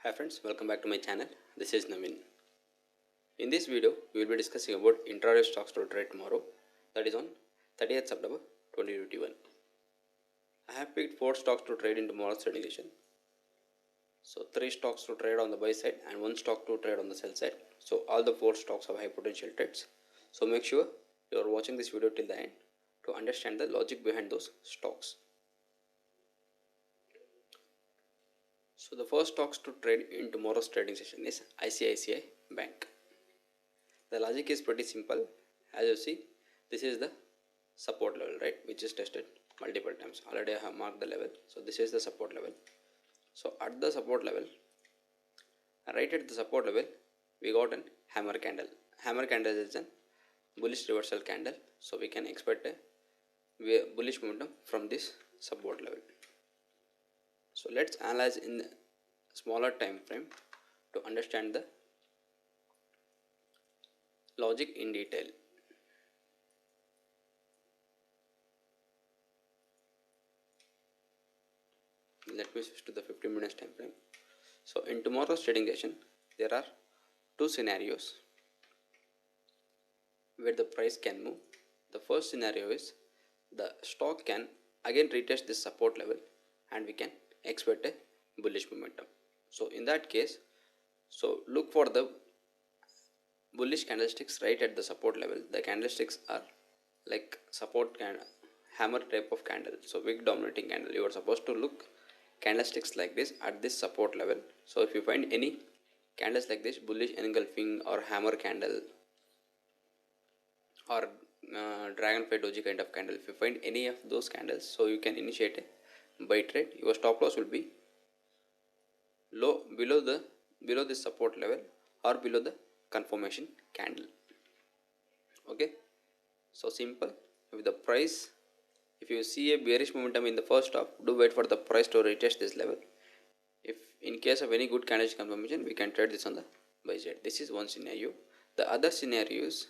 Hi friends, welcome back to my channel. This is Naveen. In this video, we will be discussing about intraday stocks to trade tomorrow, that is on 30th September 2021. I have picked 4 stocks to trade in tomorrow's trading session. So 3 stocks to trade on the buy side and 1 stock to trade on the sell side. So all the 4 stocks have high potential trades. So make sure you are watching this video till the end to understand the logic behind those stocks. So the first stocks to trade in tomorrow's trading session is ICICI Bank. The logic is pretty simple. As you see, this is the support level, right, which is tested multiple times. Already I have marked the level. So this is the support level. So at the support level, right at the support level, we got an hammer candle. Hammer candle is a bullish reversal candle. So we can expect a bullish momentum from this support level. So let's analyze in smaller time frame to understand the logic in detail. Let me switch to the 15 minutes time frame. So in tomorrow's trading session, there are 2 scenarios where the price can move. The first scenario is the stock can again retest this support level and we can expect a bullish momentum. So in that case, so look for the bullish candlesticks right at the support level. The candlesticks are like support hammer type of candle. So wick dominating candle. You are supposed to look candlesticks like this at this support level. So if you find any candles like this, bullish engulfing or hammer candle or dragonfly doji kind of candle, if you find any of those candles, so you can initiate a buy trade. Your stop loss will be below this support level or below the confirmation candle. Okay, so simple. With the price, if you see a bearish momentum in the first stop, do wait for the price to retest this level. If in case of any good candlestick confirmation, we can trade this on the buy side. This is one scenario. The other scenario is,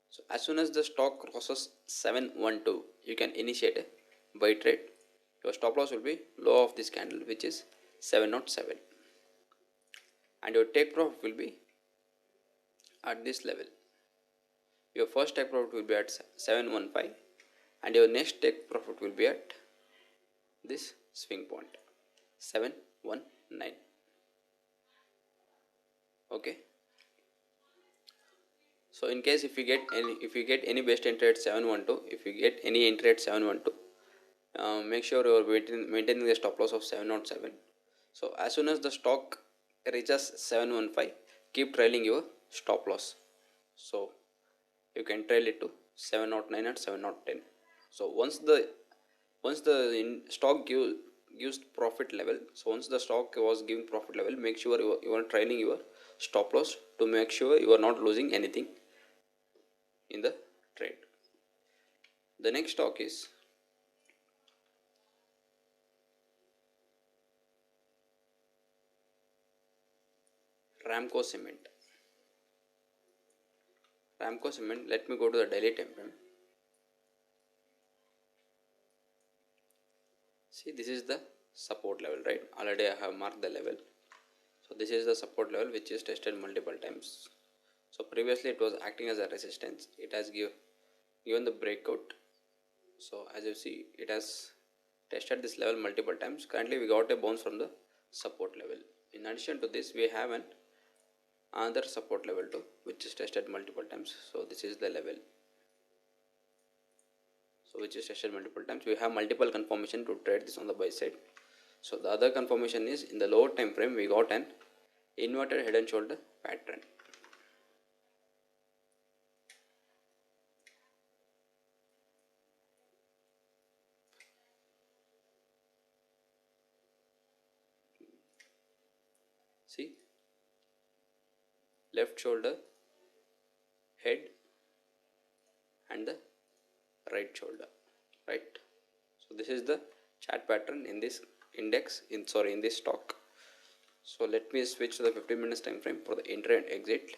so as soon as the stock crosses 712, you can initiate a buy trade. Your stop loss will be low of this candle, which is 707, and your take profit will be at this level. Your first take profit will be at 715, and your next take profit will be at this swing point 719. Okay, so in case if you get any best entry at 712, if you get any entry at 712, make sure you are maintaining the stop loss of 707. So as soon as the stock reaches 715, keep trailing your stop loss. So you can trail it to 709 and 710. So once the stock gives profit level, so once the stock was giving profit level, make sure you are trailing your stop loss to make sure you are not losing anything in the trade. The next stock is Ramco Cement. Ramco Cement, let me go to the daily time frame. See, this is the support level, right? Already I have marked the level. So this is the support level which is tested multiple times. So previously it was acting as a resistance. It has given the breakout. So as you see, it has tested this level multiple times. Currently we got a bounce from the support level. In addition to this, we have another support level too, which is tested multiple times. So this is the level, so which is tested multiple times. We have multiple confirmation to trade this on the buy side. So the other confirmation is in the lower time frame, we got an inverted head and shoulder pattern. See, left shoulder, head, and the right shoulder, right? So this is the chart pattern in this index, in this stock. So let me switch to the 15 minutes time frame for the entry and exit.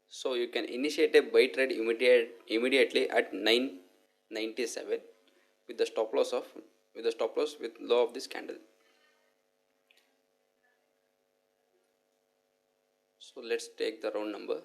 So you can initiate a buy trade immediately at 997. with the stop loss with low of this candle. So let's take the round number.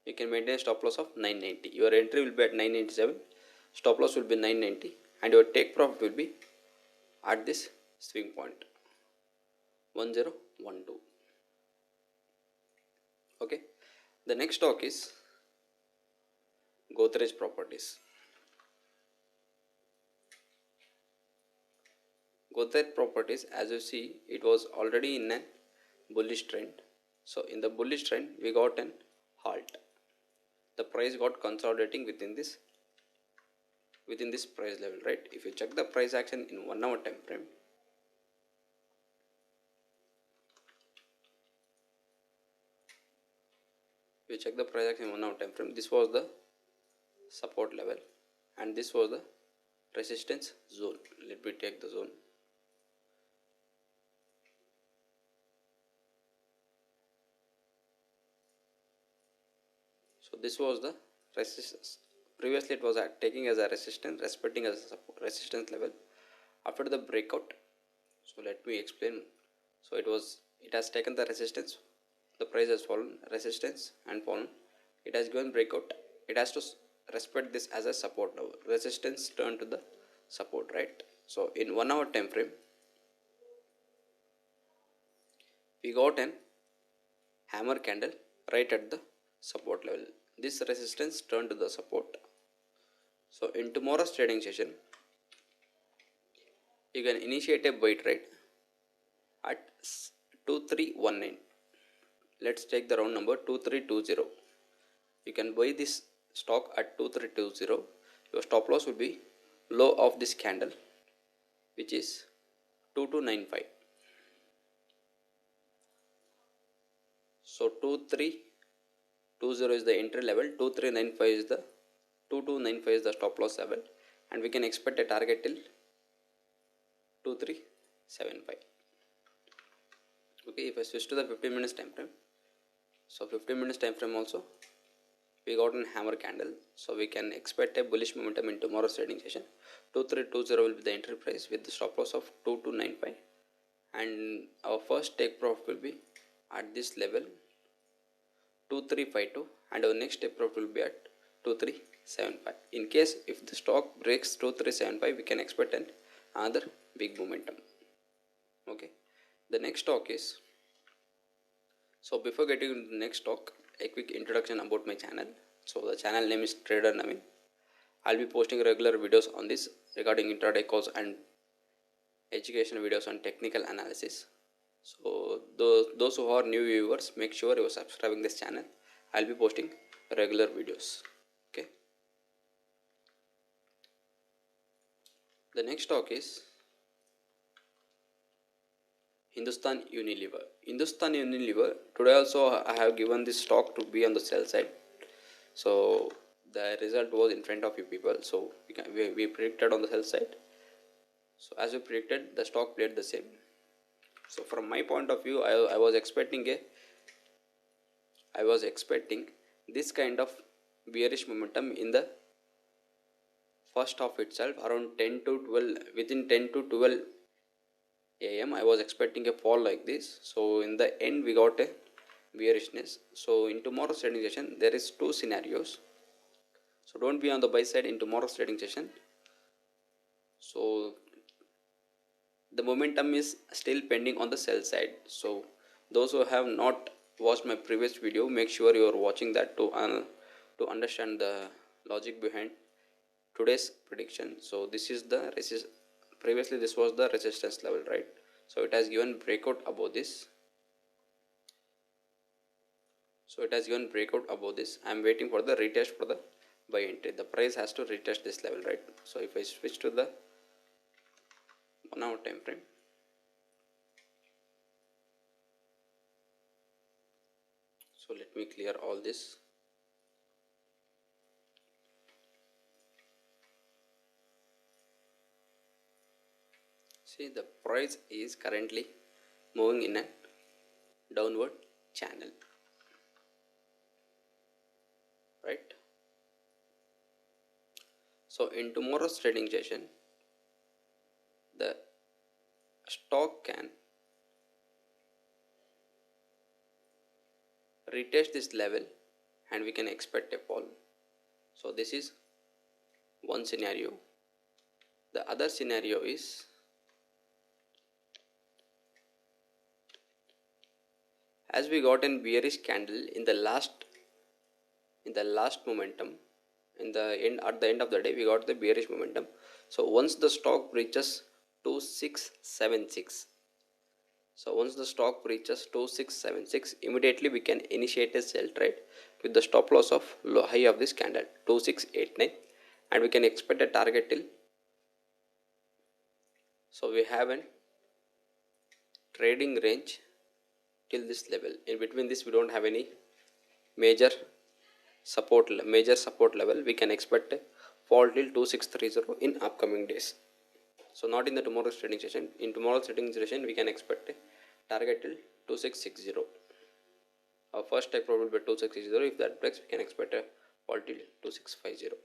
You can maintain stop loss of 990. Your entry will be at 997, stop loss will be 990, and your take profit will be at this swing point 1012. Okay, the next stock is Godrej Properties. Godrej Properties, as you see, it was already in a bullish trend. So in the bullish trend, we got an halt. The price got consolidating within this price level, right? If you check the price action in 1 hour time frame, this was the support level and this was the resistance zone. Let me take the zone. So this was the resistance. Previously it was taking as a resistance, respecting as a support, resistance level. After the breakout, so let me explain. So it has taken the resistance, the price has fallen, resistance and fallen. It has given breakout. It has to respect this as a support now. Resistance turned to the support, right? So in 1 hour time frame, we got an hammer candle right at the support level. This resistance turned to the support. So in tomorrow's trading session, you can initiate a buy trade at 2319. Let's take the round number 2320. You can buy this stock at 2320. Your stop loss will be low of this candle, which is 2295. So 2320 is the entry level, 2295 is the stop loss level, and we can expect a target till 2375. Okay, if I switch to the 15 minutes time frame, so 15 minutes time frame also we got an hammer candle, so we can expect a bullish momentum in tomorrow's trading session. 2320 will be the entry price with the stop loss of 2295, and our first take profit will be at this level 2352, and our next take profit will be at 2375. In case if the stock breaks 2375, we can expect another big momentum. Okay, the next stock is, so before getting into the next stock, a quick introduction about my channel. So the channel name is Trader Naveen. I'll be posting regular videos on this regarding intraday calls and educational videos on technical analysis. So those who are new viewers, make sure you are subscribing this channel. I'll be posting regular videos. Okay. The next stock is Hindustan Unilever. Hindustan Unilever, today also I have given this stock to be on the sell side. So the result was in front of you people. So we predicted on the sell side. So as we predicted, the stock played the same. So from my point of view, I was expecting this kind of bearish momentum in the first half itself, around 10 to 12, within 10 to 12 am I was expecting a fall like this. So in the end we got a bearishness. So in tomorrow's trading session there is two scenarios. So don't be on the buy side in tomorrow's trading session. So the momentum is still pending on the sell side. So those who have not watched my previous video, make sure you are watching that to understand the logic behind today's prediction. So this is the previously this was the resistance level, right? So it has given breakout above this. I am waiting for the retest for the buy entry. The price has to retest this level, right? So if I switch to the 1 hour time frame, so let me clear all this. See, the price is currently moving in a downward channel, right? So in tomorrow's trading session, the stock can retest this level and we can expect a fall. So this is one scenario. The other scenario is, as we got an bearish candle in the last momentum, at the end of the day we got the bearish momentum. So once the stock breaches 2676, once the stock breaches 2676, immediately we can initiate a sell trade with the stop loss of low high of this candle 2689, and we can expect a target till. So we have a trading range till this level. In between this we don't have any major support level. We can expect a fall till 2630 in upcoming days. So not in the tomorrow's trading session. In tomorrow's trading session we can expect a target till 2660. Our first take profit will be 2660. If that breaks, we can expect a fall till 2650.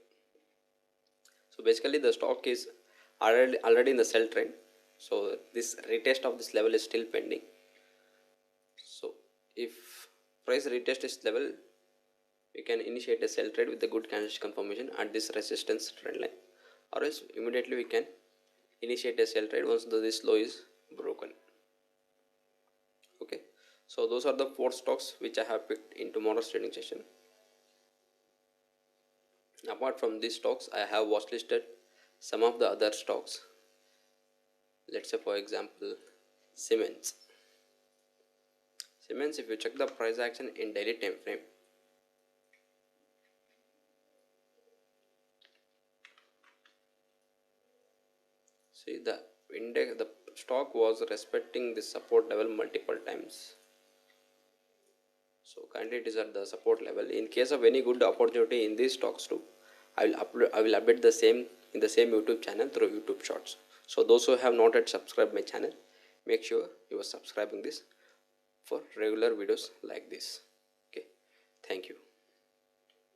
So basically the stock is already in the sell trend. So this retest of this level is still pending. So if price retest this level, we can initiate a sell trade with a good candlestick confirmation at this resistance trend line, or else immediately we can initiate a sell trade once this low is broken. Okay, so those are the 4 stocks which I have picked in tomorrow's trading session. Apart from these stocks, I have watch listed some of the other stocks. Let's say for example Siemens. If you check the price action in daily time frame, see the stock was respecting this support level multiple times. So currently it is at the support level. In case of any good opportunity in these stocks too, I will update the same in the same YouTube channel through YouTube Shorts. So those who have not yet subscribed my channel, make sure you are subscribing this for regular videos like this. Okay, thank you.